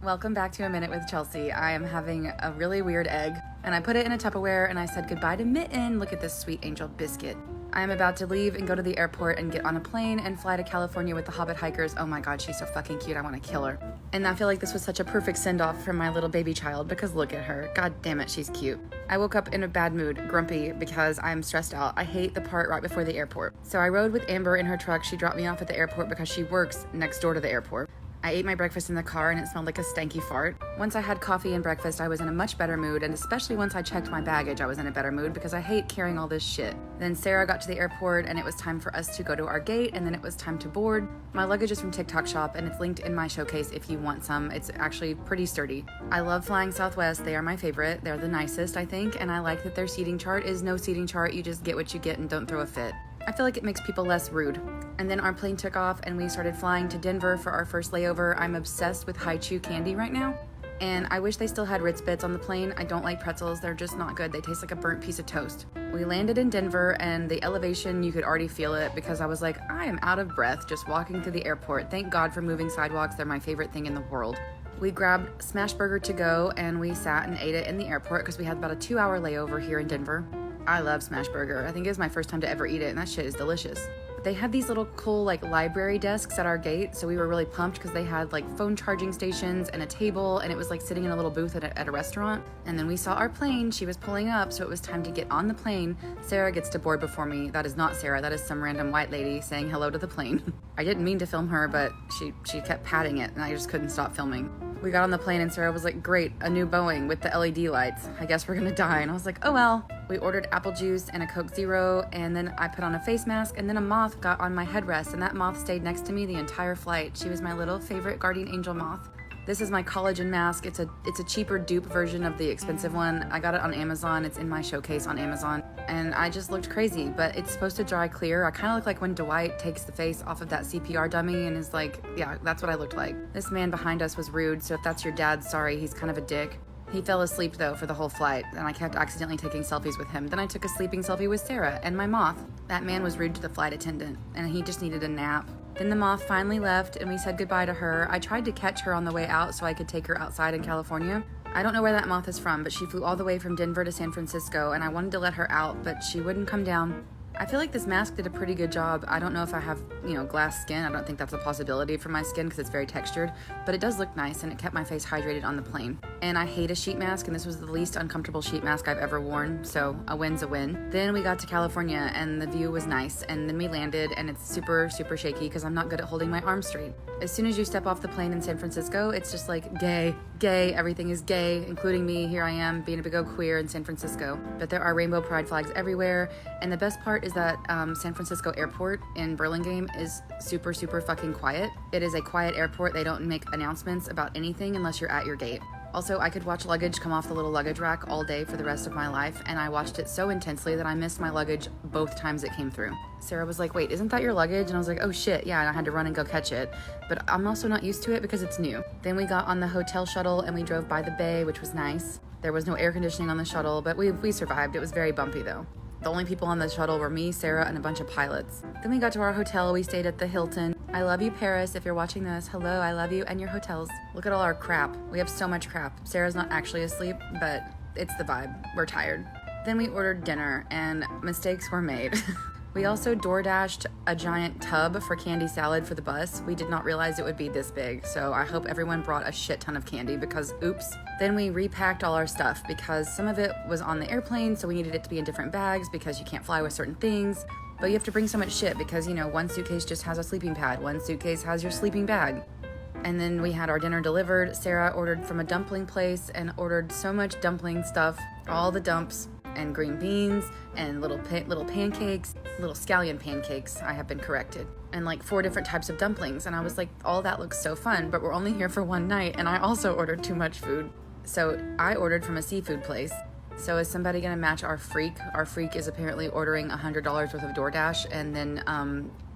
Welcome back to A Minute with Chelsea. I am having a really weird egg, and I put it in a Tupperware, and I said goodbye to Mitten. Look at this sweet angel biscuit. I am about to leave and go to the airport and get on a plane and fly to California with the hobbithikers. Oh my god, she's so fucking cute. I want to kill her. And I feel like this was such a perfect send-off from my little baby child because look at her. God damn it, she's cute. I woke up in a bad mood, grumpy, because I'm stressed out. I hate the part right before the airport. So I rode with Amber in her truck. She dropped me off at the airport because she works next door to the airport. I ate my breakfast in the car and it smelled like a stanky fart. Once I had coffee and breakfast, I was in a much better mood, and especially once I checked my baggage, I was in a better mood because I hate carrying all this shit. Then Sarah got to the airport and it was time for us to go to our gate, and then it was time to board. My luggage is from TikTok Shop and it's linked in my showcase if you want some. It's actually pretty sturdy. I love flying Southwest. They are my favorite. They're the nicest, I think, and I like that their seating chart is no seating chart. You just get what you get and don't throw a fit. I feel like it makes people less rude. And then our plane took off and we started flying to Denver for our first layover. I'm obsessed with High Chew candy right now. And I wish they still had Ritz Bits on the plane. I don't like pretzels. They're just not good. They taste like a burnt piece of toast. We landed in Denver and the elevation, you could already feel it because I was like, I am out of breath just walking through the airport. Thank God for moving sidewalks. They're my favorite thing in the world. We grabbed Smash Burger to go and we sat and ate it in the airport because we had about a 2-hour layover here in Denver. I love Smash Burger. I think it was my first time to ever eat it, and that shit is delicious. They had these little cool library desks at our gate, so we were really pumped because they had phone charging stations and a table, and it was like sitting in a little booth at a restaurant. And then we saw our plane. She was pulling up, so it was time to get on the plane. Sarah gets to board before me. That is not Sarah. That is some random white lady saying hello to the plane. I didn't mean to film her, but she kept patting it, and I just couldn't stop filming. We got on the plane and Sarah was like, great, a new Boeing with the LED lights. I guess we're gonna die. And I was like, oh well. We ordered apple juice and a Coke Zero, and then I put on a face mask, and then a moth got on my headrest, and that moth stayed next to me the entire flight. She was my little favorite guardian angel moth. This is my collagen mask. It's a cheaper dupe version of the expensive one. I got it on Amazon. It's in my showcase on Amazon. And I just looked crazy, but it's supposed to dry clear. I kind of look like when Dwight takes the face off of that CPR dummy and is like, yeah, that's what I looked like. This man behind us was rude, so if that's your dad, sorry, he's kind of a dick. He fell asleep though for the whole flight, and I kept accidentally taking selfies with him. Then I took a sleeping selfie with Sarah and my moth. That man was rude to the flight attendant, and he just needed a nap. Then the moth finally left and we said goodbye to her. I tried to catch her on the way out so I could take her outside in California. I don't know where that moth is from, but she flew all the way from Denver to San Francisco, and I wanted to let her out, but she wouldn't come down. I feel like this mask did a pretty good job. I don't know if I have, glass skin. I don't think that's a possibility for my skin because it's very textured, but it does look nice and it kept my face hydrated on the plane. And I hate a sheet mask, and this was the least uncomfortable sheet mask I've ever worn, so a win's a win. Then we got to California and the view was nice, and then we landed and it's super, super shaky because I'm not good at holding my arms straight. As soon as you step off the plane in San Francisco, it's just like gay, everything is gay, including me. Here I am being a big old queer in San Francisco. But there are rainbow pride flags everywhere, and the best part is that San Francisco airport in Burlingame is super, super fucking quiet. It is a quiet airport. They don't make announcements about anything unless you're at your gate. Also, I could watch luggage come off the little luggage rack all day for the rest of my life, and I watched it so intensely that I missed my luggage both times it came through. Sarah was like, wait, isn't that your luggage? And I was like, oh shit, yeah, and I had to run and go catch it. But I'm also not used to it because it's new. Then we got on the hotel shuttle and we drove by the bay, which was nice. There was no air conditioning on the shuttle, but we survived. It was very bumpy though. The only people on the shuttle were me, Sarah, and a bunch of pilots. Then we got to our hotel. We stayed at the Hilton. I love you, Paris. If you're watching this, hello, I love you and your hotels. Look at all our crap. We have so much crap. Sarah's not actually asleep, but it's the vibe. We're tired. Then we ordered dinner, and mistakes were made. We also DoorDashed a giant tub for candy salad for the bus. We did not realize it would be this big, so I hope everyone brought a shit ton of candy because oops. Then we repacked all our stuff because some of it was on the airplane, so we needed it to be in different bags because you can't fly with certain things. But you have to bring so much shit because, one suitcase just has a sleeping pad, one suitcase has your sleeping bag. And then we had our dinner delivered. Sarah ordered from a dumpling place and ordered so much dumpling stuff, all the dumps, and green beans, and little pancakes, little scallion pancakes, I have been corrected, and 4 different types of dumplings. And I was like, all that looks so fun, but we're only here for one night, and I also ordered too much food. So I ordered from a seafood place. So is somebody gonna match our freak? Our freak is apparently ordering $100 worth of DoorDash and then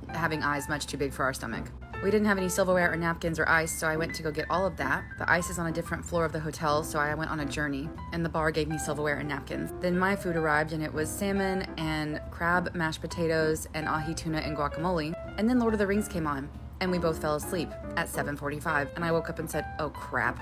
having eyes much too big for our stomach. We didn't have any silverware or napkins or ice, so I went to go get all of that. The ice is on a different floor of the hotel, so I went on a journey, and the bar gave me silverware and napkins. Then my food arrived, and it was salmon and crab mashed potatoes and ahi tuna and guacamole. And then Lord of the Rings came on. and we both fell asleep at 7:45, and I woke up and said, oh crap.